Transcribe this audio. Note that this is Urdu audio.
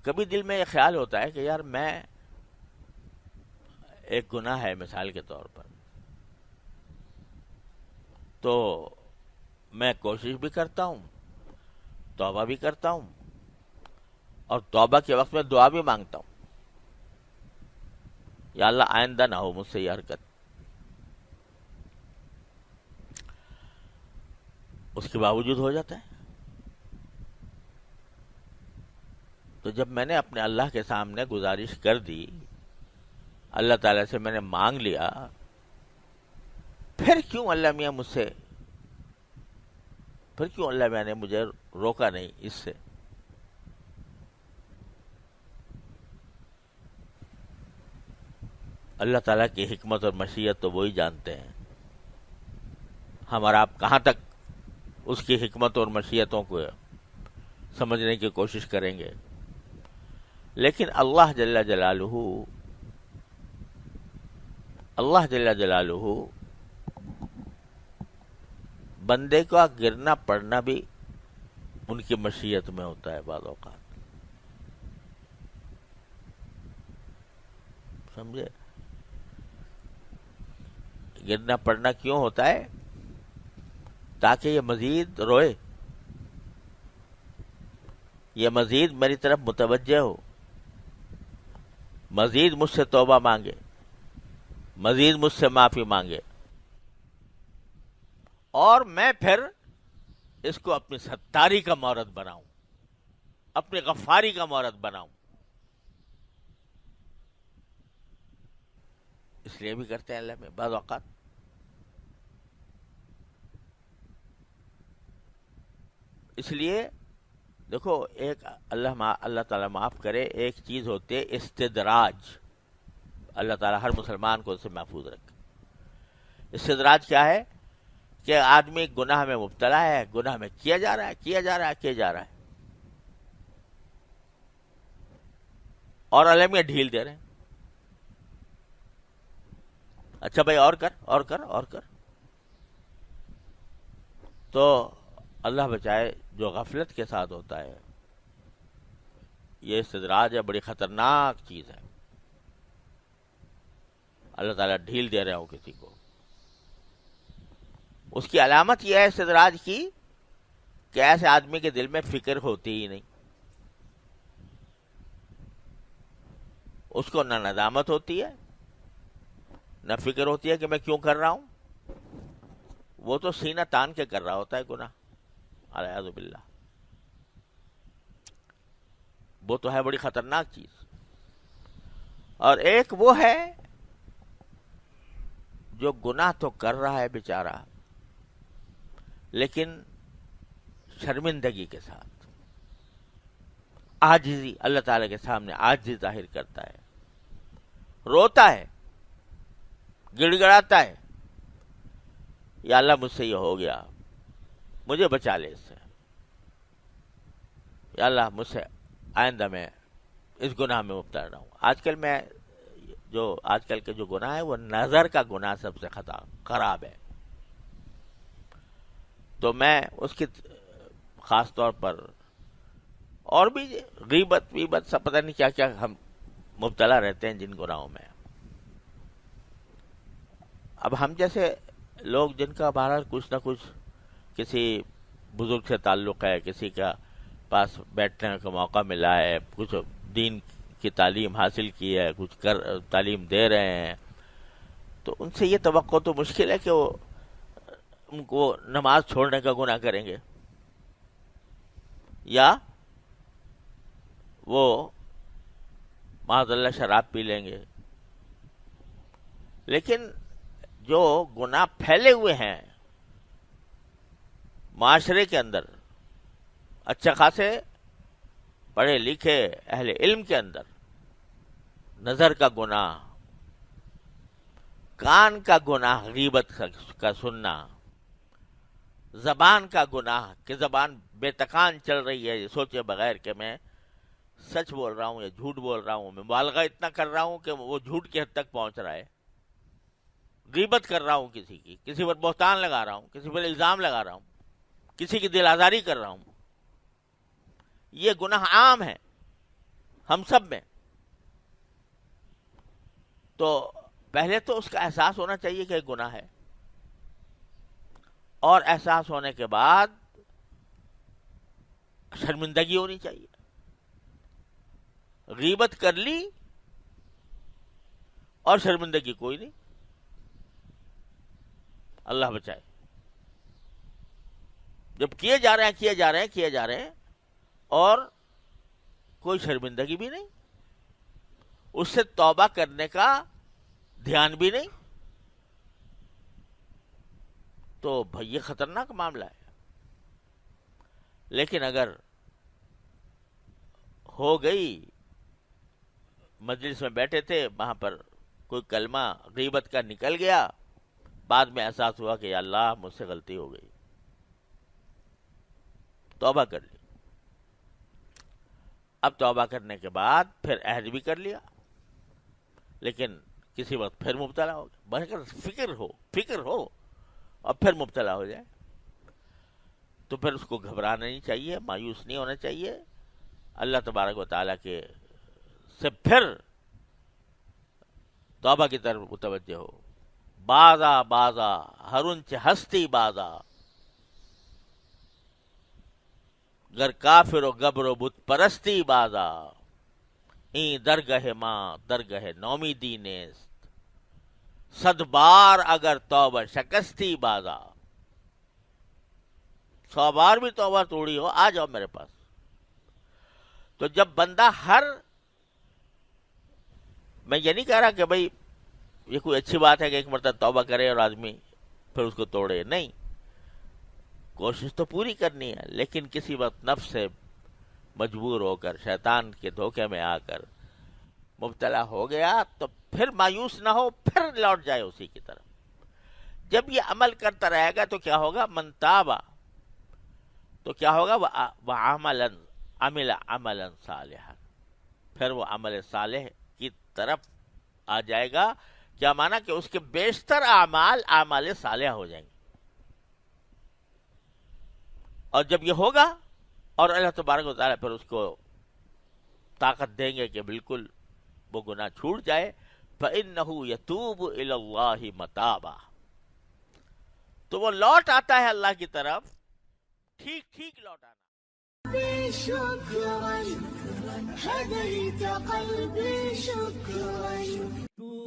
کبھی دل میں یہ خیال ہوتا ہے کہ یار میں ایک گناہ ہے مثال کے طور پر، تو میں کوشش بھی کرتا ہوں، توبہ بھی کرتا ہوں، اور توبہ کے وقت میں دعا بھی مانگتا ہوں، یا اللہ آئندہ نہ ہو مجھ سے یہ حرکت. اس کے باوجود ہو جاتا ہے. تو جب میں نے اپنے اللہ کے سامنے گزارش کر دی، اللہ تعالیٰ سے میں نے مانگ لیا، پھر کیوں اللہ میاں مجھ سے، پھر کیوں اللہ میاں نے مجھے روکا نہیں اس سے؟ اللہ تعالیٰ کی حکمت اور مشیت تو وہی جانتے ہیں. ہم اور آپ کہاں تک اس کی حکمت اور مشیتوں کو سمجھنے کی کوشش کریں گے؟ لیکن اللہ جل جلالہ بندے کا گرنا پڑنا بھی ان کی مشیت میں ہوتا ہے بعض اوقات. سمجھے؟ گرنا پڑنا کیوں ہوتا ہے؟ تاکہ یہ مزید روئے، یہ مزید میری طرف متوجہ ہو، مزید مجھ سے توبہ مانگے، مزید مجھ سے معافی مانگے، اور میں پھر اس کو اپنی ستاری کا مورد بناؤں، اپنی غفاری کا مورد بناؤں. اس لیے بھی کرتے ہیں اللہ میں بعض اوقات. اس لیے دیکھو، ایک اللہ تعالیٰ معاف کرے، ایک چیز ہوتی ہے استدراج. اللہ تعالیٰ ہر مسلمان کو اس سے محفوظ رکھے. استدراج کیا ہے؟ کہ آدمی گناہ میں مبتلا ہے، گناہ میں کیا جا رہا ہے، اور اللہ میں ڈھیل دے رہے ہیں. اچھا بھائی اور کر. تو اللہ بچائے، جو غفلت کے ساتھ ہوتا ہے، یہ استدراج ہے، بڑی خطرناک چیز ہے. اللہ تعالیٰ ڈھیل دے رہا ہو کسی کو، اس کی علامت یہ ہے استدراج کی کہ ایسے آدمی کے دل میں فکر ہوتی ہی نہیں. اس کو نہ ندامت ہوتی ہے، نہ فکر ہوتی ہے کہ میں کیوں کر رہا ہوں. وہ تو سینہ تان کے کر رہا ہوتا ہے گناہ، اعوذ باللہ. وہ تو ہے بڑی خطرناک چیز. اور ایک وہ ہے جو گناہ تو کر رہا ہے بیچارہ، لیکن شرمندگی کے ساتھ، عاجزی، اللہ تعالی کے سامنے عاجزی ظاہر کرتا ہے، روتا ہے، گڑ گڑاتا ہے، یا اللہ مجھ سے یہ ہو گیا، مجھے بچا لے اس سے، یا اللہ مجھ سے آئندہ میں اس گناہ میں مبتلا نہ ہوں. آج کل کے جو گناہ ہے وہ نظر کا گناہ سب سے خراب ہے. تو میں اس کی خاص طور پر، اور بھی غیبت سب پتہ نہیں کیا کیا ہم مبتلا رہتے ہیں جن گناہوں میں. اب ہم جیسے لوگ جن کا بہرحال کچھ نہ کچھ کسی بزرگ سے تعلق ہے، کسی کا پاس بیٹھنے کا موقع ملا ہے، کچھ دین کی تعلیم حاصل کی ہے، کچھ تعلیم دے رہے ہیں، تو ان سے یہ توقع تو مشکل ہے کہ وہ ان کو نماز چھوڑنے کا گناہ کریں گے، یا وہ معاذ اللہ شراب پی لیں گے. لیکن جو گناہ پھیلے ہوئے ہیں معاشرے کے اندر، اچھا خاصے پڑھے لکھے اہل علم کے اندر، نظر کا گناہ، کان کا گناہ، غیبت کا سننا، زبان کا گناہ کہ زبان بے تکان چل رہی ہے یہ سوچے بغیر کہ میں سچ بول رہا ہوں یا جھوٹ بول رہا ہوں، میں مبالغہ اتنا کر رہا ہوں کہ وہ جھوٹ کی حد تک پہنچ رہا ہے. غیبت کر رہا ہوں کسی پر بہتان لگا رہا ہوں، کسی پر الزام لگا رہا ہوں، کسی کی دل آزاری کر رہا ہوں. یہ گناہ عام ہے، ہم سب میں. تو پہلے تو اس کا احساس ہونا چاہیے کہ ایک گناہ ہے، اور احساس ہونے کے بعد شرمندگی ہونی چاہیے. غیبت کر لی اور شرمندگی کوئی نہیں، اللہ بچائے. جب کیے جا رہے ہیں اور کوئی شرمندگی بھی نہیں، اس سے توبہ کرنے کا دھیان بھی نہیں، تو بھائی یہ خطرناک معاملہ ہے. لیکن اگر ہو گئی، مجلس میں بیٹھے تھے، وہاں پر کوئی کلمہ غیبت کا نکل گیا، بعد میں احساس ہوا کہ یا اللہ مجھ سے غلطی ہو گئی، توبہ کر لی. اب توبہ کرنے کے بعد پھر عہد بھی کر لیا، لیکن کسی وقت پھر مبتلا ہو گیا. فکر ہو اور پھر مبتلا ہو جائے تو پھر اس کو گھبرانا نہیں چاہیے، مایوس نہیں ہونا چاہیے. اللہ تبارک و تعالیٰ کے سے پھر توبہ کی طرف متوجہ ہو. بازا ہرنچ ہستی بازا، گر کافر و گبر و بت پرستی بازا، این درگہ ماں درگہ نومیدی نیست، صد بار اگر توبہ شکستی بازا. 100 بار بھی توبہ توڑی ہو، آ جاؤ میرے پاس. تو جب بندہ میں یہ نہیں کہہ رہا کہ بھائی یہ کوئی اچھی بات ہے کہ ایک مرتبہ توبہ کرے اور آدمی پھر اس کو توڑے، نہیں، کوشش تو پوری کرنی ہے. لیکن کسی وقت نفس سے مجبور ہو کر، شیطان کے دھوکے میں آ کر مبتلا ہو گیا تو پھر مایوس نہ ہو، پھر لوٹ جائے اسی کی طرف. جب یہ عمل کرتا رہے گا تو کیا ہوگا؟ من تابا، تو کیا ہوگا؟ عمل عملا صالحا، پھر وہ عمل صالح کی طرف آ جائے گا. کیا مانا؟ کہ اس کے بیشتر اعمال صالحہ ہو جائیں گے. اور جب یہ ہوگا اور اللہ تبارک و تعالیٰ پھر اس کو طاقت دیں گے کہ بالکل وہ گناہ چھوٹ جائے، فَإِنَّهُ يَتُوبُ إِلَى اللَّهِ مَتَابًا، تو وہ لوٹ آتا ہے اللہ کی طرف، ٹھیک لوٹ آنا. شكرا هديت قلبي شكرا